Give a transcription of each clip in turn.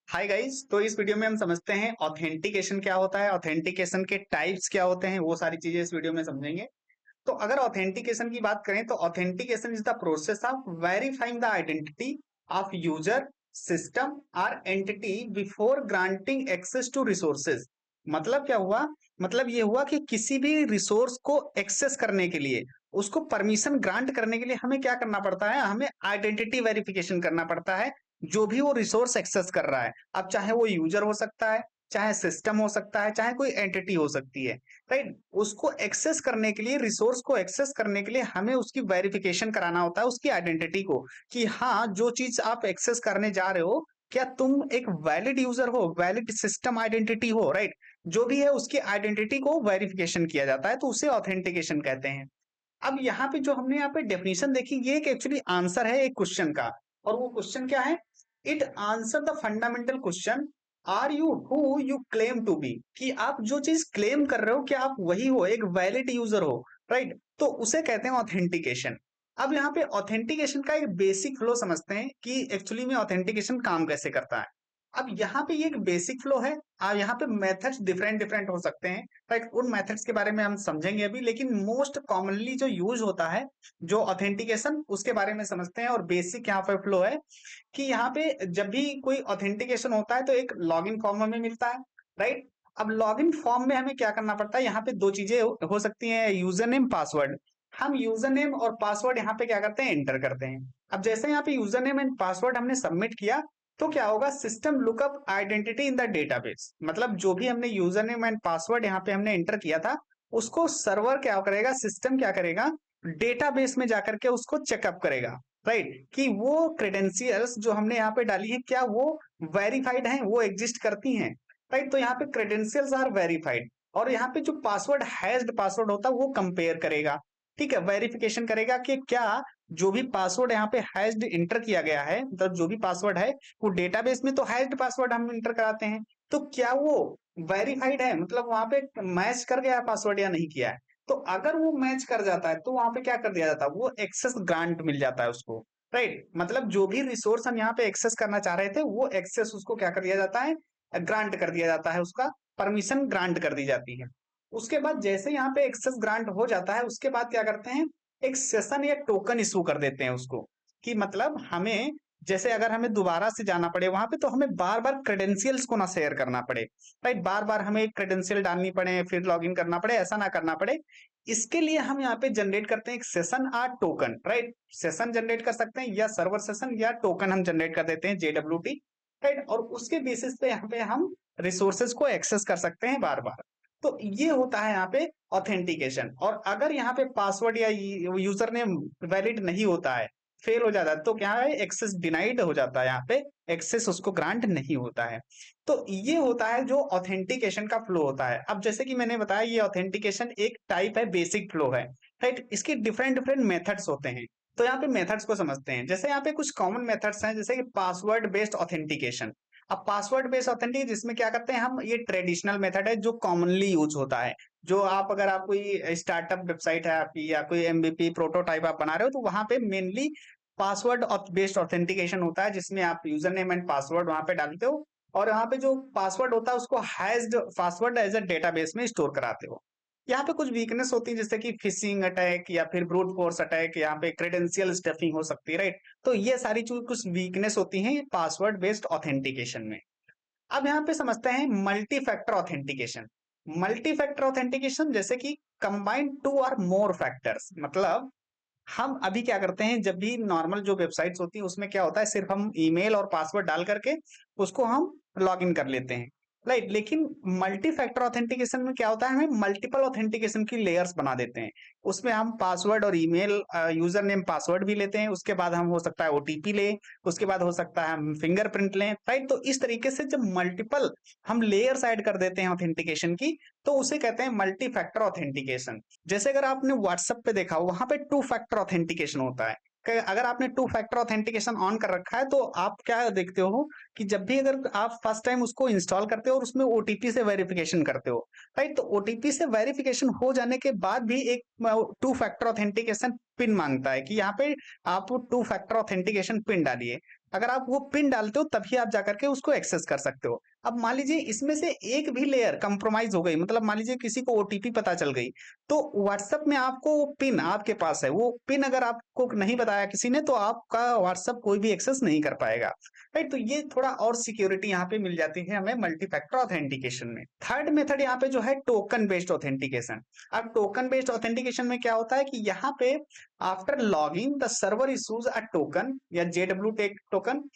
Hi guys. तो इस video में हम समझते हैं ऑथेंटिकेशन क्या होता है, ऑथेंटिकेशन के टाइप्स क्या होते हैं, वो सारी चीजें इस वीडियो में समझेंगे। तो अगर ऑथेंटिकेशन की बात करें तो authentication is the process of verifying the identity of user, system or entity before granting access to resources. मतलब क्या हुआ? मतलब ये हुआ कि किसी भी रिसोर्स को एक्सेस करने के लिए, उसको परमिशन ग्रांट करने के लिए हमें क्या करना पड़ता है? हमें आइडेंटिटी वेरिफिकेशन करना पड़ता है। जो भी वो रिसोर्स एक्सेस कर रहा है, अब चाहे वो यूजर हो सकता है, चाहे सिस्टम हो सकता है, चाहे कोई एंटिटी हो सकती है, राइट। उसको एक्सेस करने के लिए, रिसोर्स को एक्सेस करने के लिए हमें उसकी वेरिफिकेशन कराना होता है, उसकी आइडेंटिटी को, कि हाँ, जो चीज आप एक्सेस करने जा रहे हो, क्या तुम एक वैलिड यूजर हो, वैलिड सिस्टम आइडेंटिटी हो, राइट। जो भी है उसकी आइडेंटिटी को वेरिफिकेशन किया जाता है, तो उसे ऑथेंटिकेशन कहते हैं। अब यहाँ पे जो हमने यहाँ पे डेफिनेशन देखी, ये एक एक्चुअली आंसर है एक क्वेश्चन का। और वो क्वेश्चन क्या है? It answer the fundamental question, are you who you claim to be. कि आप जो चीज क्लेम कर रहे हो, क्या आप वही हो, एक वैलिड यूजर हो, राइट। तो उसे कहते हैं ऑथेंटिकेशन। अब यहाँ पे ऑथेंटिकेशन का एक बेसिक फ्लो समझते हैं कि एक्चुअली में ऑथेंटिकेशन काम कैसे करता है। अब यहाँ पे ये एक बेसिक फ्लो है। यहाँ पे मेथड्स डिफरेंट डिफरेंट हो सकते हैं, राइट। उन मेथड्स के बारे में हम समझेंगे अभी, लेकिन मोस्ट कॉमनली जो यूज होता है, जो ऑथेंटिकेशन, उसके बारे में समझते हैं। और बेसिक यहाँ पे फ्लो है कि यहाँ पे जब भी कोई ऑथेंटिकेशन होता है तो एक लॉगिन फॉर्म हमें मिलता है, राइट। अब लॉगिन फॉर्म में हमें क्या करना पड़ता है? यहाँ पे दो चीजें हो सकती हैं, यूजर नेम, पासवर्ड। हम यूजर नेम और पासवर्ड यहाँ पे क्या करते हैं? एंटर करते हैं। अब जैसे यहाँ पे यूजर नेम एंड पासवर्ड हमने सबमिट किया, तो क्या होगा? System lookup identity in the database. मतलब जो भी हमने यूजर नेम एंड पासवर्ड यहाँ पे हमने एंटर किया था, उसको सर्वर क्या करेगा, सिस्टम क्या करेगा, डेटाबेस में जाकर के उसको चेकअप करेगा, राइट। कि वो क्रेडेंशियल्स जो हमने यहाँ पे डाली है, क्या वो वेरीफाइड हैं, वो एग्जिस्ट करती हैं, राइट। तो यहाँ पे क्रेडेंशियल्स आर वेरीफाइड। और यहाँ पे जो पासवर्ड, हैश्ड पासवर्ड होता है, वो कंपेयर करेगा, ठीक है, वेरिफिकेशन करेगा कि क्या जो भी पासवर्ड यहाँ पे हैश्ड इंटर किया गया है, मतलब जो भी पासवर्ड है, वो डेटाबेस में तो हैश्ड पासवर्ड हम इंटर कराते हैं, तो क्या वो वेरीफाइड है, मतलब वहां पे मैच कर गया पासवर्ड या नहीं किया है। तो अगर वो मैच कर जाता है तो वहां पे क्या कर दिया जाता है? वो एक्सेस ग्रांट मिल जाता है उसको, राइट। मतलब जो भी रिसोर्स हम यहाँ पे एक्सेस करना चाह रहे थे, वो एक्सेस उसको क्या कर दिया जाता है? ग्रांट कर दिया जाता है, उसका परमिशन ग्रांट कर दी जाती है। उसके बाद जैसे यहाँ पे एक्सेस ग्रांट हो जाता है, उसके बाद क्या करते हैं? एक सेशन या टोकन इशू कर देते हैं उसको। कि मतलब हमें, जैसे अगर हमें दोबारा से जाना पड़े वहां पे, तो हमें बार बार क्रेडेंशियल्स को ना शेयर करना पड़े, राइट। बार बार हमें क्रेडेंशियल डालनी पड़े, फिर लॉगिन करना पड़े, ऐसा ना करना पड़े। इसके लिए हम यहाँ पे जनरेट करते हैं एक सेशन और टोकन, राइट। सेशन जनरेट कर सकते हैं, या सर्वर सेशन, या टोकन हम जनरेट कर देते हैं, JWT, राइट। और उसके बेसिस पे यहाँ पे हम रिसोर्सेज को एक्सेस कर सकते हैं बार बार। तो ये होता है यहाँ पे ऑथेंटिकेशन। और अगर यहाँ पे पासवर्ड या यूजर नेम वैलिड नहीं होता है, फेल हो जाता है, तो क्या है? एक्सेस डिनाइड हो जाता है, यहाँ पे एक्सेस उसको ग्रांट नहीं होता है। तो ये होता है जो ऑथेंटिकेशन का फ्लो होता है। अब जैसे कि मैंने बताया, ये ऑथेंटिकेशन एक टाइप है, बेसिक फ्लो है, राइट। इसके डिफरेंट डिफरेंट मेथड्स होते हैं। तो यहाँ पे मेथड्स को समझते हैं। जैसे यहाँ पे कुछ कॉमन मेथड्स हैं, जैसे कि पासवर्ड बेस्ड ऑथेंटिकेशन। अब पासवर्ड बेस्ड ऑथेंटिकेशन जिसमें क्या करते हैं हम, ये ट्रेडिशनल मेथड है जो कॉमनली यूज होता है। जो आप, अगर आप कोई स्टार्टअप वेबसाइट है आपकी, या कोई MVP प्रोटोटाइप आप बना रहे हो, तो वहां पे मेनली पासवर्ड बेस्ड ऑथेंटिकेशन होता है, जिसमें आप यूजर नेम एंड पासवर्ड वहां पे डालते हो, और यहाँ पे जो पासवर्ड होता है उसको hashed password as a database में स्टोर कराते हो। यहाँ पे कुछ वीकनेस होती है, जैसे कि फिशिंग अटैक या फिर ब्रूट फोर्स अटैक, यहाँ पे क्रेडेंशियल स्टफिंग हो सकती है, राइट। तो ये सारी चीज, कुछ वीकनेस होती है पासवर्ड बेस्ड ऑथेंटिकेशन में। अब यहाँ पे समझते हैं multi factor authentication. Multi factor authentication जैसे कि कंबाइन टू और मोर फैक्टर्स। मतलब हम अभी क्या करते हैं, जब भी नॉर्मल जो वेबसाइट्स होती है, उसमें क्या होता है, सिर्फ हम ईमेल और पासवर्ड डाल करके उसको हम लॉग इन कर लेते हैं, राइट। लेकिन मल्टी फैक्टर ऑथेंटिकेशन में क्या होता है, हमें मल्टीपल ऑथेंटिकेशन की लेयर्स बना देते हैं। उसमें हम पासवर्ड और ईमेल, यूजर नेम पासवर्ड भी लेते हैं, उसके बाद हम, हो सकता है, OTP ले, उसके बाद हो सकता है हम फिंगरप्रिंट लें, राइट। तो इस तरीके से जब मल्टीपल हम लेयर्स ऐड कर देते हैं ऑथेंटिकेशन की, तो उसे कहते हैं मल्टी फैक्टर ऑथेंटिकेशन। जैसे अगर आपने व्हाट्सएप पे देखा हो, वहां पे टू फैक्टर ऑथेंटिकेशन होता है। अगर आपने टू फैक्टर ऑथेंटिकेशन ऑन कर रखा है, तो आप क्या देखते हो कि जब भी अगर आप फर्स्ट टाइम उसको इंस्टॉल करते हो और उसमें OTP से वेरिफिकेशन करते हो, राइट, तो OTP से वेरिफिकेशन हो जाने के बाद भी एक टू फैक्टर ऑथेंटिकेशन पिन मांगता है कि यहाँ पे आप टू फैक्टर ऑथेंटिकेशन पिन डालिए। अगर आप वो पिन डालते हो तभी आप जाकर के उसको एक्सेस कर सकते हो। अब मान लीजिए इसमें से एक भी लेयर कंप्रोमाइज हो गई, मतलब मान लीजिए किसी को ओटीपी पता चल गई, तो व्हाट्सएप में आपको वो पिन आपके पास है, वो पिन अगर आपको नहीं बताया किसी ने तो आपका व्हाट्सएप कोई भी एक्सेस नहीं कर पाएगा, राइट। तो ये थोड़ा और सिक्योरिटी यहाँ पे मिल जाती है हमें मल्टी फैक्टर ऑथेंटिकेशन में। थर्ड मेथड यहाँ पे जो है टोकन बेस्ड ऑथेंटिकेशन। अब टोकन बेस्ड ऑथेंटिकेशन में क्या होता है कि यहाँ पे after logging the server issues a token या JW token.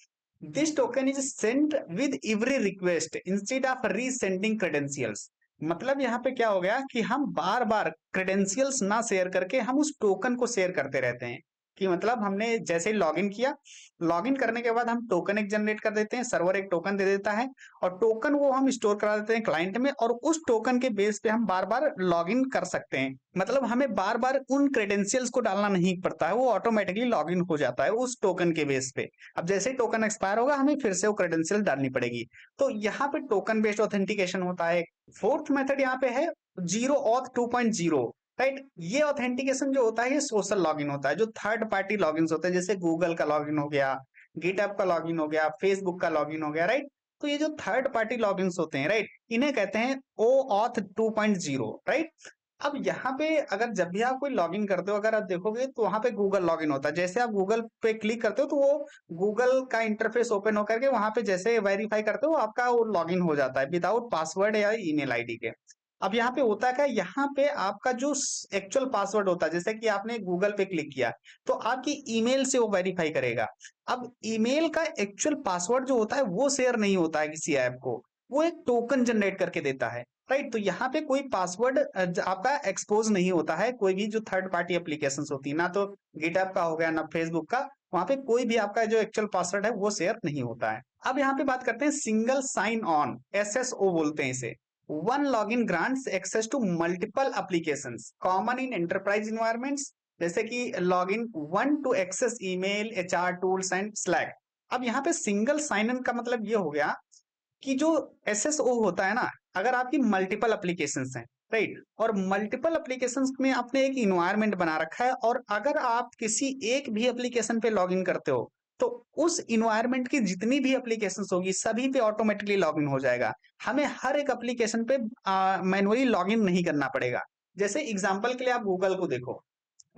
This token is sent with every request instead of resending credentials. मतलब यहाँ पे क्या हो गया कि हम बार बार क्रेडेंशियल्स ना शेयर करके हम उस टोकन को शेयर करते रहते हैं, कि मतलब हमने जैसे ही लॉगिन किया, लॉगिन करने के बाद हम टोकन एक जनरेट कर देते हैं, सर्वर एक टोकन दे देता है और टोकन वो हम स्टोर करा देते हैं क्लाइंट में, और उस टोकन के बेस पे हम बार बार लॉगिन कर सकते हैं। मतलब हमें बार बार उन क्रेडेंशियल्स को डालना नहीं पड़ता है, वो ऑटोमेटिकली लॉगिन हो जाता है उस टोकन के बेस पे। अब जैसे ही टोकन एक्सपायर होगा हमें फिर से वो क्रेडेंशियल डालनी पड़ेगी। तो यहाँ पे टोकन बेस्ड ऑथेंटिकेशन होता है। फोर्थ मेथड यहाँ पे है जीरो ऑथ 2.0, राइट। ये ऑथेंटिकेशन जो होता है ये सोशल लॉगिन होता है, जो थर्ड पार्टी लॉगिन होते हैं, जैसे गूगल का लॉगिन हो गया, गिटहब का लॉगिन हो गया, फेसबुक का लॉगिन हो गया, राइट। तो ये जो थर्ड पार्टी लॉगिन होते हैं, राइट, इन्हें कहते हैं ओ ऑथ 2.0, राइट। अब यहाँ पे अगर जब भी आप कोई लॉगिन करते हो, अगर आप देखोगे तो वहां पे गूगल लॉगिन होता है। जैसे आप गूगल पे क्लिक करते हो तो वो गूगल का इंटरफेस ओपन होकर के वहां पे जैसे वेरीफाई करते हो आपका वो लॉगिन हो जाता है विदाउट पासवर्ड या ईमेल आईडी के। अब यहाँ पे होता है क्या, यहाँ पे आपका जो एक्चुअल पासवर्ड होता है, जैसे कि आपने गूगल पे क्लिक किया तो आपकी ईमेल से वो वेरीफाई करेगा। अब ईमेल का एक्चुअल पासवर्ड जो होता है वो शेयर नहीं होता है किसी ऐप को, वो एक टोकन जनरेट करके देता है, राइट। तो यहाँ पे कोई पासवर्ड आपका एक्सपोज नहीं होता है, कोई भी जो थर्ड पार्टी एप्लीकेशन होती है, ना तो गिटहब का हो गया ना फेसबुक का, वहां पे कोई भी आपका जो एक्चुअल पासवर्ड है वो शेयर नहीं होता है। अब यहाँ पे बात करते हैं सिंगल साइन ऑन, एसएसओ बोलते हैं इसे। One login grants access to multiple applications common in enterprise environments, जैसे कि login one to access email, HR tools and Slack. अब यहाँ पे सिंगल साइन इन का मतलब ये हो गया कि जो एसएसओ होता है ना, अगर आपकी मल्टीपल एप्लीकेशंस हैं, राइट, और मल्टीपल एप्लीकेशंस में आपने एक इन्वायरमेंट बना रखा है, और अगर आप किसी एक भी एप्लीकेशन पे लॉगिन करते हो तो उस इन्वायरमेंट की जितनी भी एप्लीकेशंस होगी सभी पे ऑटोमेटिकली लॉगिन हो जाएगा। हमें हर एक एप्लीकेशन पे मैनुअली लॉगिन नहीं करना पड़ेगा। जैसे एग्जांपल के लिए आप गूगल को देखो,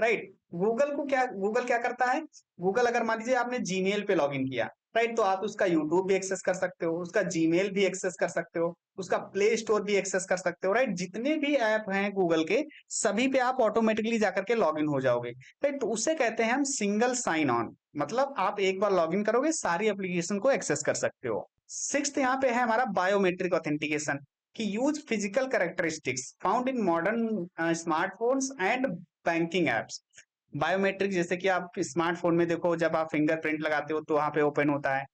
राइट। गूगल क्या करता है, गूगल अगर मान लीजिए आपने जीमेल पे लॉगिन किया, राइट, तो आप उसका यूट्यूब भी एक्सेस कर सकते हो, उसका जीमेल भी एक्सेस कर सकते हो, उसका प्ले स्टोर भी एक्सेस कर सकते हो, राइट। जितने भी ऐप हैं गूगल के सभी पे आप ऑटोमेटिकली जाकर के लॉगिन हो जाओगे, राइट। तो उसे कहते हैं हम सिंगल साइन ऑन, मतलब आप एक बार लॉगिन करोगे सारी एप्लीकेशन को एक्सेस कर सकते हो। सिक्स्थ यहाँ पे है हमारा बायोमेट्रिक ऑथेंटिकेशन, कि use physical characteristics found in modern smartphones and banking apps. Biometric जैसे कि आप स्मार्टफोन में देखो, जब आप फिंगरप्रिंट लगाते हो तो वहां पे ओपन होता है।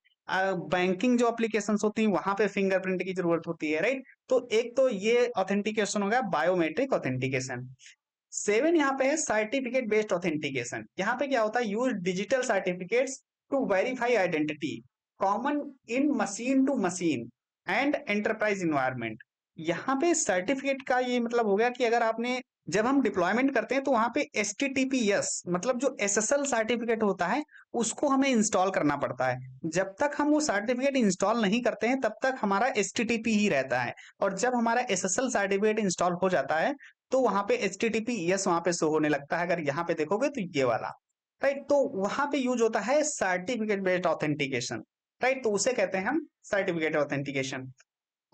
बैंकिंग जो एप्लीकेशंस होती हैं वहां पे फिंगरप्रिंट की जरूरत होती है, राइट। तो एक तो ये ऑथेंटिकेशन हो गया बायोमेट्रिक ऑथेंटिकेशन। सेवन यहाँ पे है सर्टिफिकेट बेस्ड ऑथेंटिकेशन। यहाँ पे क्या होता है, use digital certificates to verify identity common in machine to machine and enterprise environment. यहाँ पे सर्टिफिकेट का ये मतलब हो गया कि अगर आपने, जब हम डिप्लॉयमेंट करते हैं तो वहां पे HTTPS मतलब जो SSL सर्टिफिकेट होता है उसको हमें इंस्टॉल करना पड़ता है। जब तक हम वो सर्टिफिकेट इंस्टॉल नहीं करते हैं तब तक हमारा HTTP ही रहता है, और जब हमारा SSL सर्टिफिकेट इंस्टॉल हो जाता है तो वहां पे HTTPS वहां पे शो होने लगता है। अगर यहाँ पे देखोगे तो ये वाला, राइट, तो वहां पे यूज होता है सर्टिफिकेट बेस्ड ऑथेंटिकेशन, राइट। तो उसे कहते हैं हम सर्टिफिकेट ऑथेंटिकेशन।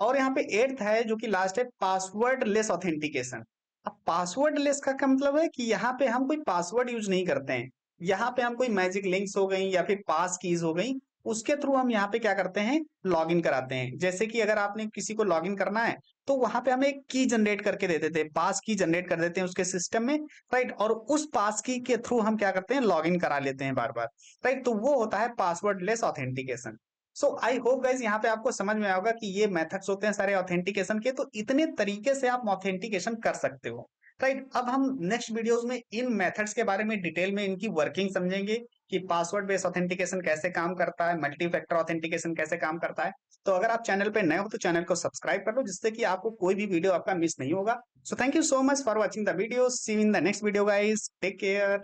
और यहाँ पे एट्थ है जो कि लास्ट है पासवर्ड लेस ऑथेंटिकेशन। अब पासवर्ड लेस का क्या मतलब है कि यहाँ पे हम कोई पासवर्ड यूज नहीं करते हैं, यहाँ पे हम कोई मैजिक लिंक्स हो गई या फिर पास कीज हो गई उसके थ्रू हम यहाँ पे क्या करते हैं, लॉगिन कराते हैं। जैसे कि अगर आपने किसी को लॉगिन करना है तो वहां पे हम एक की जनरेट करके दे देते हैं, पास की जनरेट कर देते हैं उसके सिस्टम में, राइट, और उस पास की के थ्रू हम क्या करते हैं, लॉगिन करा लेते हैं बार बार, राइट। तो वो होता है password less authentication. So I hope guys यहाँ पे आपको समझ में आएगा कि ये मेथड्स होते हैं सारे ऑथेंटिकेशन के, तो इतने तरीके से आप ऑथेंटिकेशन कर सकते हो, राइट। अब हम नेक्स्ट वीडियोस में इन मेथड्स के बारे में डिटेल में इनकी वर्किंग समझेंगे, कि पासवर्ड बेस्ड ऑथेंटिकेशन कैसे काम करता है, मल्टी फैक्टर ऑथेंटिकेशन कैसे काम करता है। तो अगर आप चैनल पे नए हो तो चैनल को सब्सक्राइब कर लो, जिससे कि आपको कोई भी वीडियो आपका मिस नहीं होगा। So thank you so much for watching the video, see you in the next video guys, take care.